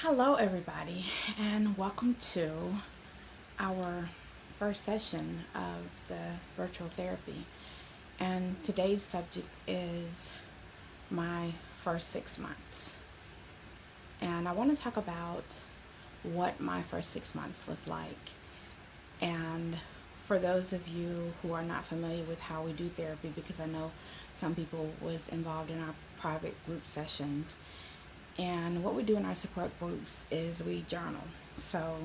Hello, everybody, and welcome to our first session of the virtual therapy. And today's subject is my first 6 months. And I want to talk about what my first 6 months was like. And for those of you who are not familiar with how we do therapy, because I know some people was involved in our private group sessions, and what we do in our support groups is we journal. So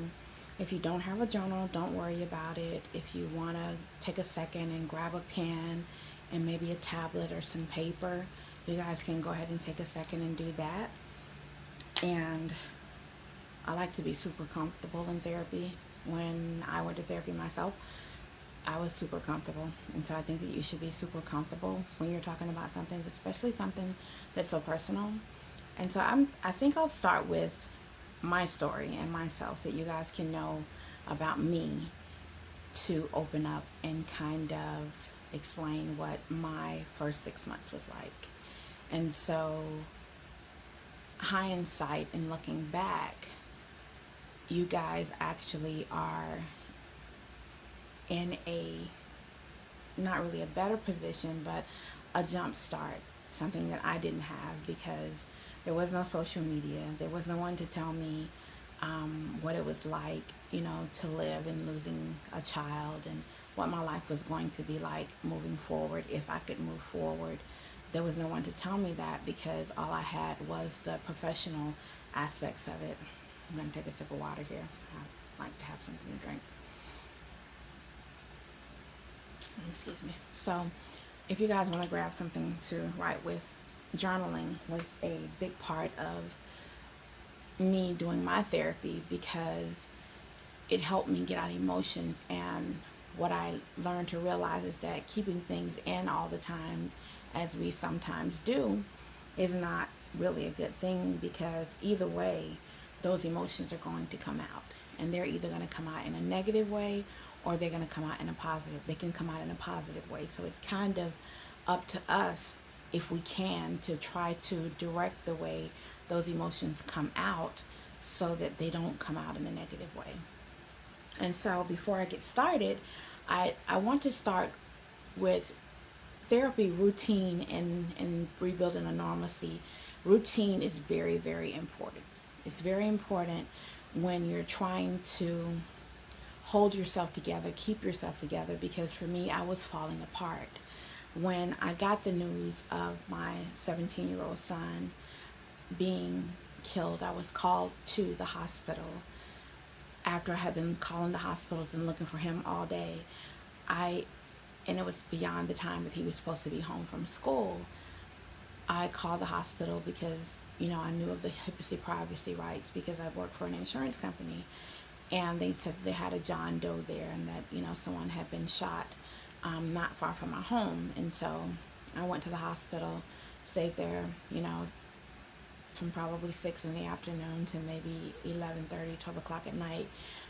if you don't have a journal, don't worry about it. If you want to take a second and grab a pen and maybe a tablet or some paper, you guys can go ahead and take a second and do that. And I like to be super comfortable in therapy. When I went to therapy myself, I was super comfortable. And so I think that you should be super comfortable when you're talking about something, especially something that's so personal. And so I think I'll start with my story and myself so that you guys can know about me to open up and kind of explain what my first 6 months was like. And so, hindsight and looking back, you guys actually are in a, not really a better position, but a jump start, something that I didn't have because there was no social media. There was no one to tell me what it was like, to live and losing a child and what my life was going to be like moving forward if I could move forward. There was no one to tell me that because all I had was the professional aspects of it. I'm going to take a sip of water here. I like to have something to drink. Excuse me. So if you guys want to grab something to write with, journaling was a big part of me doing my therapy because it helped me get out emotions. And what I learned to realize is that keeping things in all the time, as we sometimes do, is not really a good thing because either way, those emotions are going to come out. And they're either going to come out in a negative way or they're going to come out in a positive. They can come out in a positive way. So it's kind of up to us, if we can, to try to direct the way those emotions come out so that they don't come out in a negative way. And so before I get started, I want to start with therapy routine and rebuilding a normalcy. Routine is very, very important. It's very important when you're trying to hold yourself together, keep yourself together, because for me, I was falling apart. When I got the news of my 17-year-old son being killed, I was called to the hospital. After I had been calling the hospitals and looking for him all day, and it was beyond the time that he was supposed to be home from school, I called the hospital because, I knew of the privacy rights because I worked for an insurance company. And they said they had a John Doe there and that, someone had been shot not far from my home. And so I went to the hospital, stayed there, from probably 6 in the afternoon to maybe 11:30, 12 o'clock at night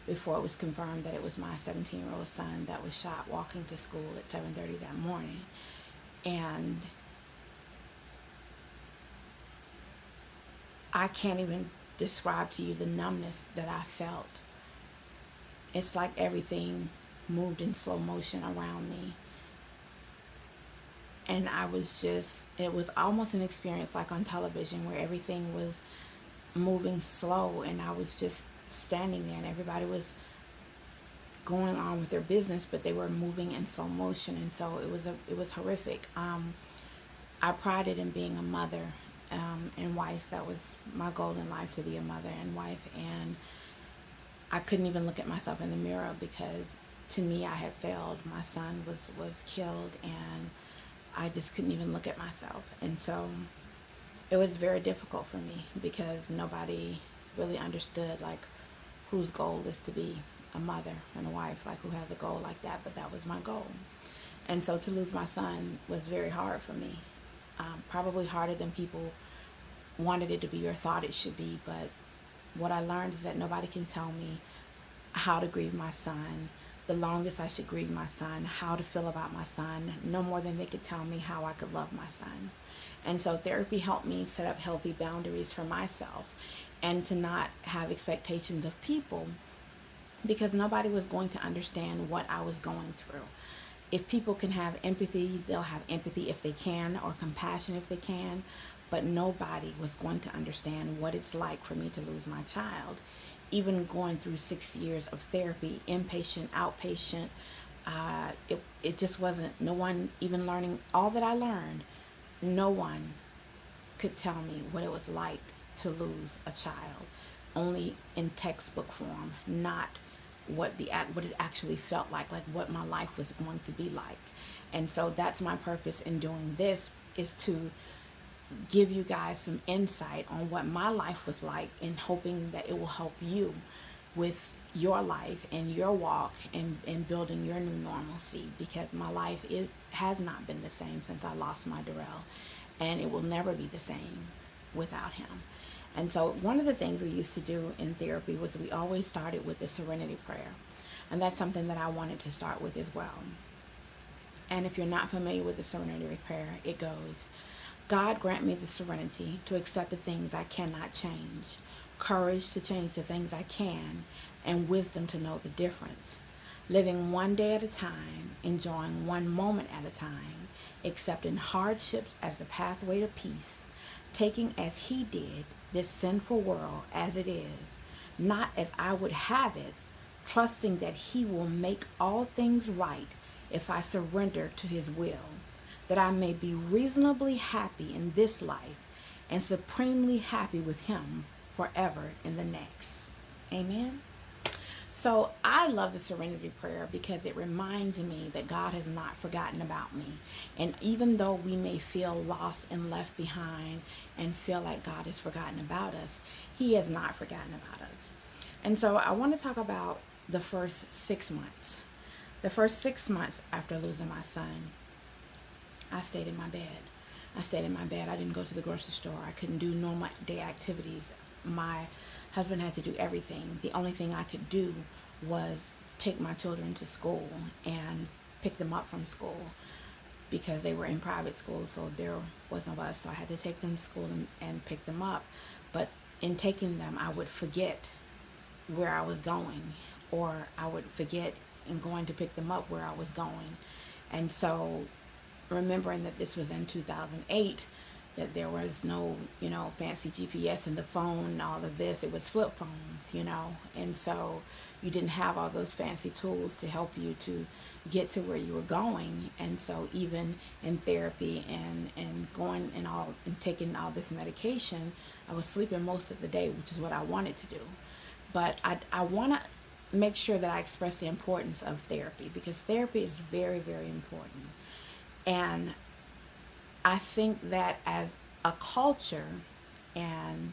before it was confirmed that it was my 17-year-old son that was shot walking to school at 7:30 that morning. And I can't even describe to you the numbness that I felt. It's like everything moved in slow motion around me. And it was almost an experience like on television where everything was moving slow and I was just standing there and everybody was going on with their business, but they were moving in slow motion. And so it was horrific. I prided in being a mother and wife. That was my goal in life, to be a mother and wife. And I couldn't even look at myself in the mirror because to me I had failed. My son was killed and I just couldn't even look at myself. And so it was very difficult for me because nobody really understood like whose goal is to be a mother and a wife, like who has a goal like that, but that was my goal. And so to lose my son was very hard for me. Probably harder than people wanted it to be or thought it should be, but what I learned is that nobody can tell me how to grieve my son, the longest I should grieve my son, how to feel about my son, no more than they could tell me how I could love my son. And so therapy helped me set up healthy boundaries for myself and to not have expectations of people, because nobody was going to understand what I was going through. If people can have empathy, they'll have empathy if they can, or compassion if they can, but nobody was going to understand what it's like for me to lose my child. Even going through 6 years of therapy, inpatient, outpatient, it just wasn't, no one even learning all that I learned, no one could tell me what it was like to lose a child, only in textbook form, not what it actually felt like what my life was going to be like. And so that's my purpose in doing this, is to give you guys some insight on what my life was like, and hoping that it will help you with your life and your walk and building your new normalcy, because my life has not been the same since I lost my Darrell, and it will never be the same without him. And so one of the things we used to do in therapy was we always started with the serenity prayer. And that's something that I wanted to start with as well. And if you're not familiar with the serenity prayer, it goes, God grant me the serenity to accept the things I cannot change, courage to change the things I can, and wisdom to know the difference. Living one day at a time, enjoying one moment at a time, accepting hardships as the pathway to peace, taking as he did this sinful world as it is, not as I would have it, trusting that he will make all things right if I surrender to his will, that I may be reasonably happy in this life and supremely happy with him forever in the next. Amen. So I love the serenity prayer because it reminds me that God has not forgotten about me. And even though we may feel lost and left behind and feel like God has forgotten about us, he has not forgotten about us. And so I want to talk about the first 6 months. The first 6 months after losing my son, I stayed in my bed. I stayed in my bed. I didn't go to the grocery store. I couldn't do normal day activities. My husband had to do everything. The only thing I could do was take my children to school and pick them up from school, because they were in private school, so there was no bus. So I had to take them to school and pick them up. But in taking them, I would forget where I was going, or I would forget in going to pick them up where I was going. And so remembering that this was in 2008, that there was no, fancy GPS in the phone and all of this. It was flip phones, and so you didn't have all those fancy tools to help you to get to where you were going. And so even in therapy and going and taking all this medication, I was sleeping most of the day, which is what I wanted to do. But I want to make sure that I express the importance of therapy, because therapy is very, very important. And I think that as a culture, and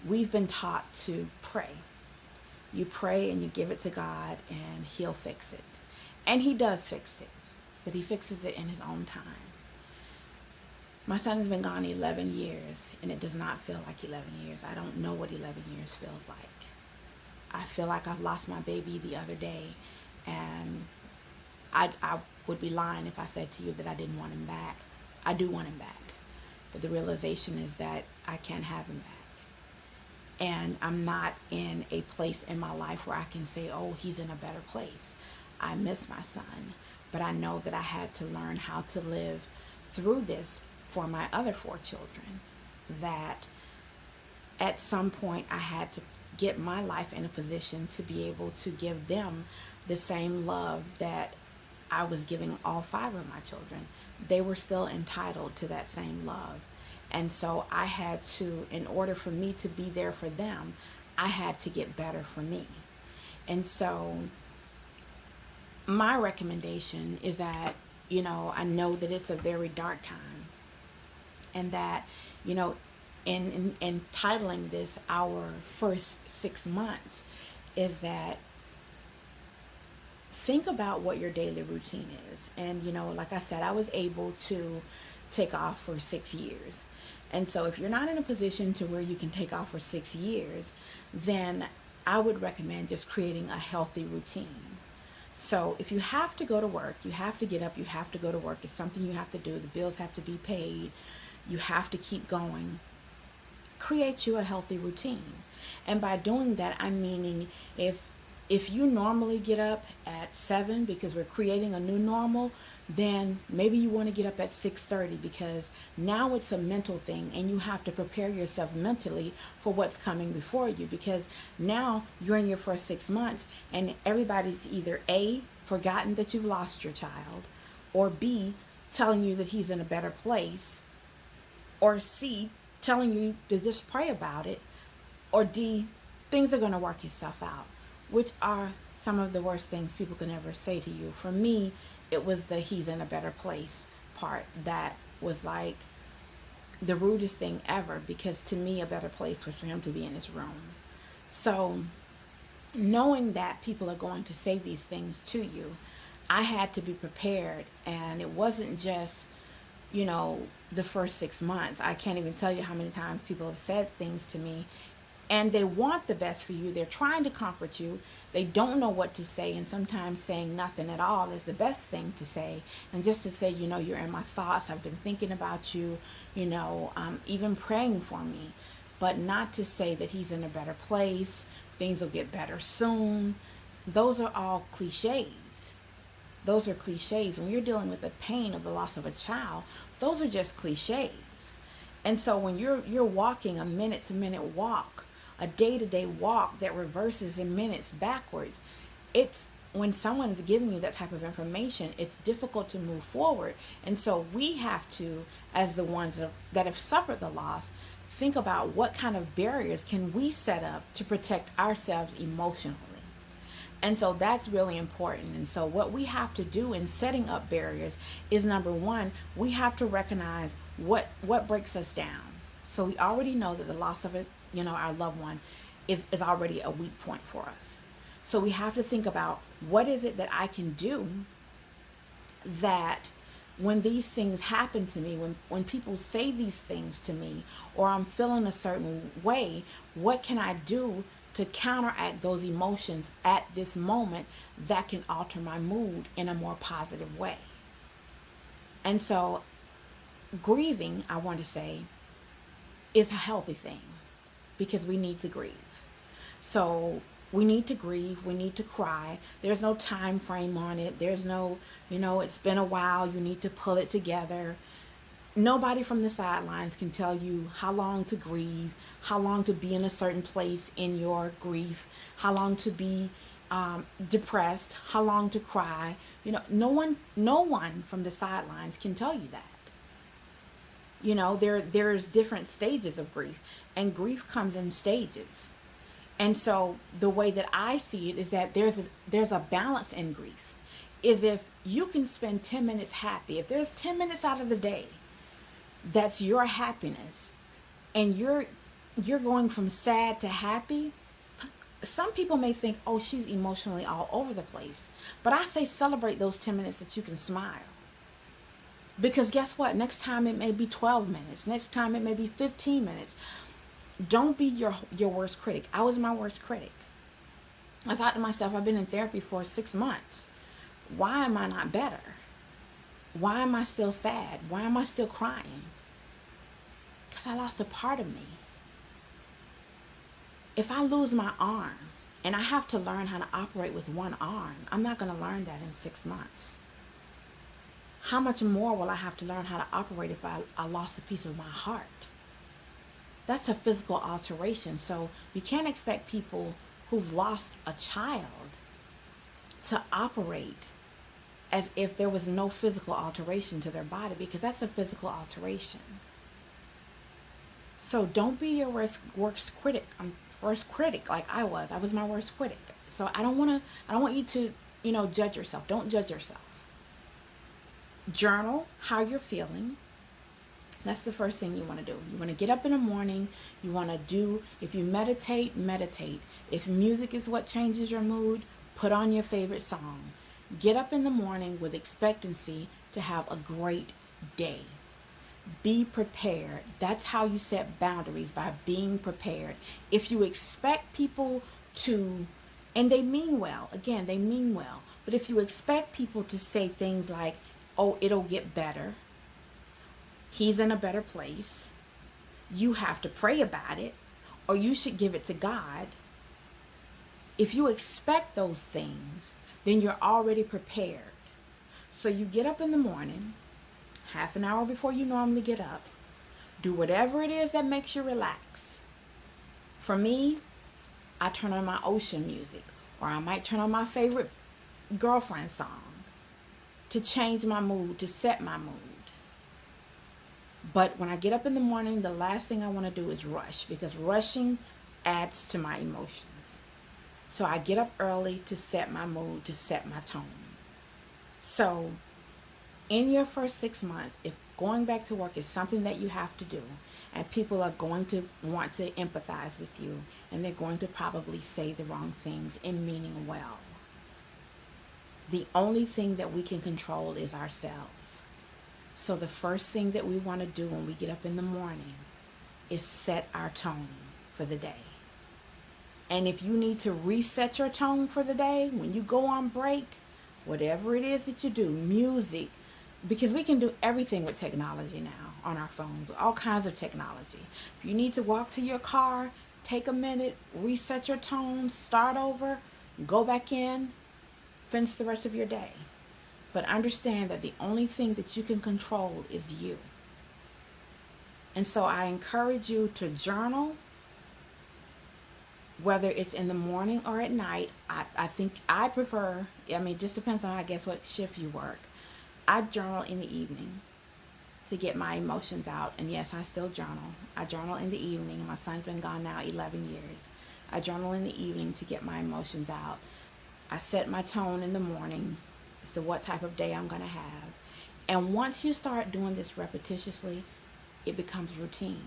we've been taught to pray. You pray and you give it to God and he'll fix it. And he does fix it, but he fixes it in his own time. My son has been gone 11 years, and it does not feel like 11 years. I don't know what 11 years feels like. I feel like I've lost my baby the other day, and I would be lying if I said to you that I didn't want him back. I do want him back. But the realization is that I can't have him back. And I'm not in a place in my life where I can say, oh, he's in a better place. I miss my son. But I know that I had to learn how to live through this for my other 4 children. That at some point I had to get my life in a position to be able to give them the same love that I was giving all 5 of my children. They were still entitled to that same love. And so I had to, in order for me to be there for them, I had to get better for me. And so my recommendation is that, I know that it's a very dark time, and that, in titling this our first 6 months, is that think about what your daily routine is. And, like I said, I was able to take off for 6 years. And so if you're not in a position to where you can take off for 6 years, then I would recommend just creating a healthy routine. So if you have to go to work, you have to get up, you have to go to work. It's something you have to do. The bills have to be paid. You have to keep going. Create you a healthy routine. And by doing that, I'm meaning if you normally get up at 7 because we're creating a new normal, then maybe you want to get up at 6:30 because now it's a mental thing and you have to prepare yourself mentally for what's coming before you, because now you're in your first 6 months and everybody's either A, forgotten that you've lost your child, or B, telling you that he's in a better place, or C, telling you to just pray about it, or D, things are going to work itself out, which are some of the worst things people can ever say to you. For me, it was the he's in a better place part that was like the rudest thing ever, because to me a better place was for him to be in his room. So knowing that people are going to say these things to you, I had to be prepared. And it wasn't just, the first 6 months. I can't even tell you how many times people have said things to me, and they want the best for you. They're trying to comfort you. They don't know what to say, and sometimes saying nothing at all is the best thing to say. And just to say, you're in my thoughts, I've been thinking about you, even praying for me. But not to say that he's in a better place, things will get better soon. Those are all cliches. Those are cliches. When you're dealing with the pain of the loss of a child, those are just cliches. And so when you're walking a minute-to-minute walk, a day-to-day walk that reverses in minutes backwards, it's when someone's giving you that type of information, it's difficult to move forward. And so we have to, as the ones that have suffered the loss, think about what kind of barriers can we set up to protect ourselves emotionally. And so that's really important. And so what we have to do in setting up barriers is, number one, we have to recognize what breaks us down. So we already know that the loss of our loved one is already a weak point for us. So we have to think about, what is it that I can do that when these things happen to me, when people say these things to me, or I'm feeling a certain way, what can I do to counteract those emotions at this moment that can alter my mood in a more positive way? And so grieving, I want to say, is a healthy thing, because we need to grieve. So we need to grieve, we need to cry. There's no time frame on it. There's no, it's been a while, you need to pull it together. Nobody from the sidelines can tell you how long to grieve, how long to be in a certain place in your grief, how long to be depressed, how long to cry. No one from the sidelines can tell you that. There's different stages of grief, and grief comes in stages. And so the way that I see it is that there's a balance in grief. Is if you can spend 10 minutes happy, if there's 10 minutes out of the day that's your happiness, and you're going from sad to happy. Some people may think, oh, she's emotionally all over the place. But I say celebrate those 10 minutes that you can smile. Because guess what? Next time it may be 12 minutes. Next time it may be 15 minutes. Don't be your worst critic. I was my worst critic. I thought to myself, I've been in therapy for 6 months. Why am I not better? Why am I still sad? Why am I still crying? Because I lost a part of me. If I lose my arm and I have to learn how to operate with one arm, I'm not going to learn that in 6 months. How much more will I have to learn how to operate if I lost a piece of my heart? That's a physical alteration. So you can't expect people who've lost a child to operate as if there was no physical alteration to their body, because that's a physical alteration. So don't be your worst critic. Worst critic like I was. I was my worst critic. So I don't want you to, judge yourself. Don't judge yourself. Journal how you're feeling. That's the first thing you want to do. You want to get up in the morning. You want to do, if you meditate, meditate. If music is what changes your mood, put on your favorite song. Get up in the morning with expectancy to have a great day. Be prepared. That's how you set boundaries, by being prepared. If you expect people to, and they mean well, again, they mean well, but if you expect people to say things like, oh, it'll get better, he's in a better place, you have to pray about it, or you should give it to God. If you expect those things, then you're already prepared. So you get up in the morning, half an hour before you normally get up, do whatever it is that makes you relax. For me, I turn on my ocean music, or I might turn on my favorite girlfriend song to change my mood, to set my mood. But when I get up in the morning, the last thing I want to do is rush, because rushing adds to my emotions. So I get up early to set my mood, to set my tone. So in your first 6 months, if going back to work is something that you have to do, and people are going to want to empathize with you, and they're going to probably say the wrong things in meaning well, the only thing that we can control is ourselves. So the first thing that we want to do when we get up in the morning is set our tone for the day. And if you need to reset your tone for the day, when you go on break, whatever it is that you do, music, because we can do everything with technology now on our phones, all kinds of technology. If you need to walk to your car, take a minute, reset your tone, start over, go back in, finish the rest of your day. But understand that the only thing that you can control is you. And so I encourage you to journal, whether it's in the morning or at night. I think I prefer, it just depends on, I guess, what shift you work. I journal in the evening to get my emotions out. And yes, I still journal. I journal in the evening. My son's been gone now 11 years. I journal in the evening to get my emotions out. I set my tone in the morning as to what type of day I'm going to have. And once you start doing this repetitiously, it becomes routine.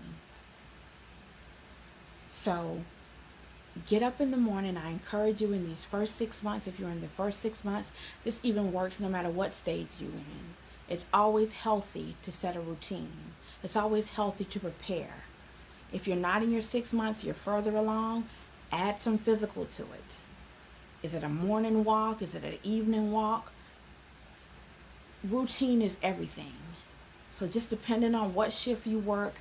So get up in the morning. I encourage you in these first 6 months, if you're in the first 6 months, this even works no matter what stage you're in. It's always healthy to set a routine. It's always healthy to prepare. If you're not in your 6 months, you're further along, add some physical to it. Is it a morning walk? Is it an evening walk? Routine is everything. So just depending on what shift you work,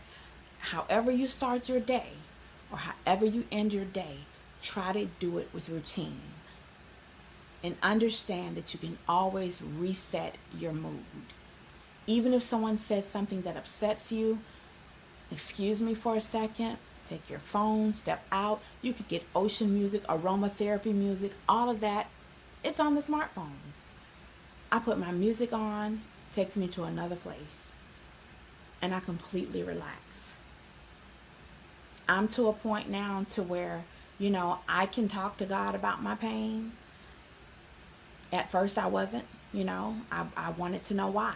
however you start your day, or however you end your day, try to do it with routine. And understand that you can always reset your mood. Even if someone says something that upsets you, excuse me for a second, take your phone, step out. You could get ocean music, aromatherapy music, all of that. It's on the smartphones. I put my music on, takes me to another place, and I completely relax. I'm to a point now to where, I can talk to God about my pain. At first I wasn't, I wanted to know why,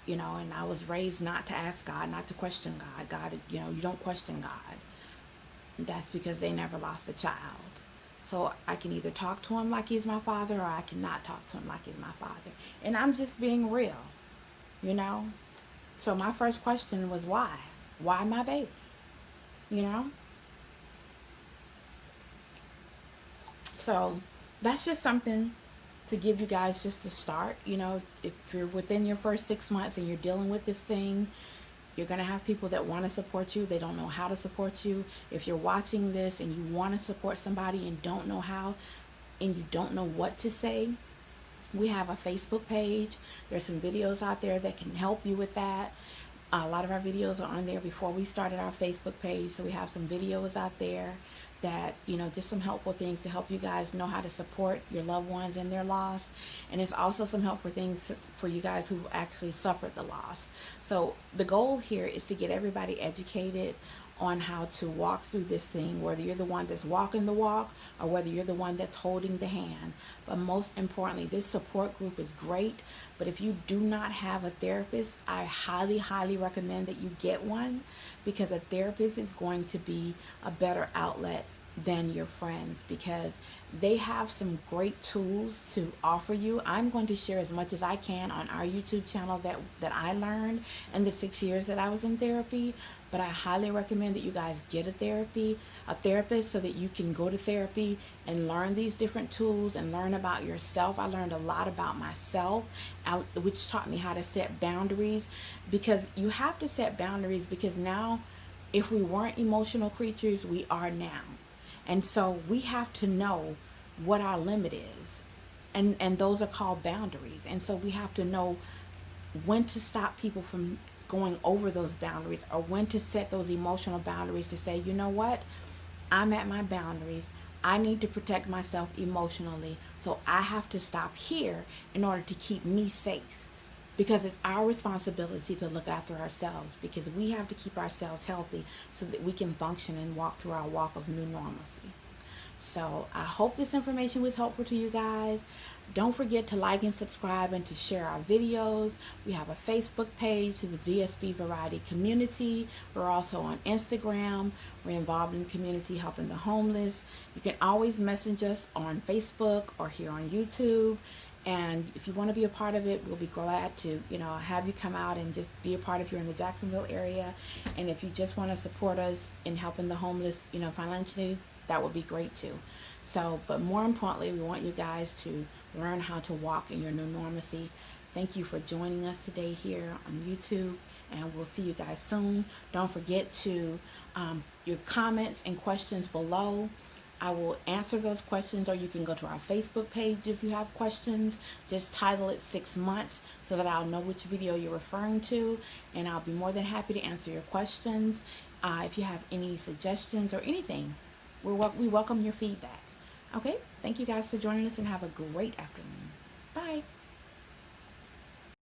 and I was raised not to ask God, not to question God. God, you don't question God. That's because they never lost a child. So I can either talk to him like he's my father, or I cannot talk to him like he's my father. And I'm just being real, So my first question was why? Why my baby? So that's just something to give you guys just to start. If you're within your first 6 months and you're dealing with this thing, you're going to have people that want to support you. They don't know how to support you. If you're watching this and you want to support somebody and don't know how, and you don't know what to say, we have a Facebook page. There's some videos out there that can help you with that. A lot of our videos are on there before we started our Facebook page. So we have some videos out there that, just some helpful things to help you guys know how to support your loved ones in their loss. And it's also some helpful things for you guys who actually suffered the loss. So the goal here is to get everybody educated on how to walk through this thing, whether you're the one that's walking the walk or whether you're the one that's holding the hand. But most importantly, this support group is great. But if you do not have a therapist, I highly, highly recommend that you get one, because a therapist is going to be a better outlet than your friends, because they have some great tools to offer you. I'm going to share as much as I can on our YouTube channel that I learned in the 6 years that I was in therapy. But I highly recommend that you guys get a therapist, so that you can go to therapy and learn these different tools and learn about yourself. I learned a lot about myself, which taught me how to set boundaries, because you have to set boundaries, because now If we weren't emotional creatures, we are now. And so we have to know what our limit is. And those are called boundaries. And so we have to know when to stop people from going over those boundaries, or when to set those emotional boundaries to say, you know what, I'm at my boundaries. I need to protect myself emotionally. So I have to stop here in order to keep me safe. Because it's our responsibility to look after ourselves, because we have to keep ourselves healthy so that we can function and walk through our walk of new normalcy. So I hope this information was helpful to you guys. Don't forget to like and subscribe and to share our videos. We have a Facebook page to the DSB Variety community. We're also on Instagram. We're involved in the community helping the homeless. You can always message us on Facebook or here on YouTube. And if you want to be a part of it, we'll be glad to, have you come out and just be a part if you're in the Jacksonville area. And if you just want to support us in helping the homeless, financially, that would be great too. So, but more importantly, we want you guys to learn how to walk in your new normalcy. Thank you for joining us today here on YouTube, and we'll see you guys soon. Don't forget to your comments and questions below. I will answer those questions, or you can go to our Facebook page if you have questions. Just title it 6 months so that I'll know which video you're referring to, and I'll be more than happy to answer your questions. If you have any suggestions or anything, we welcome your feedback. Okay, thank you guys for joining us, and have a great afternoon. Bye.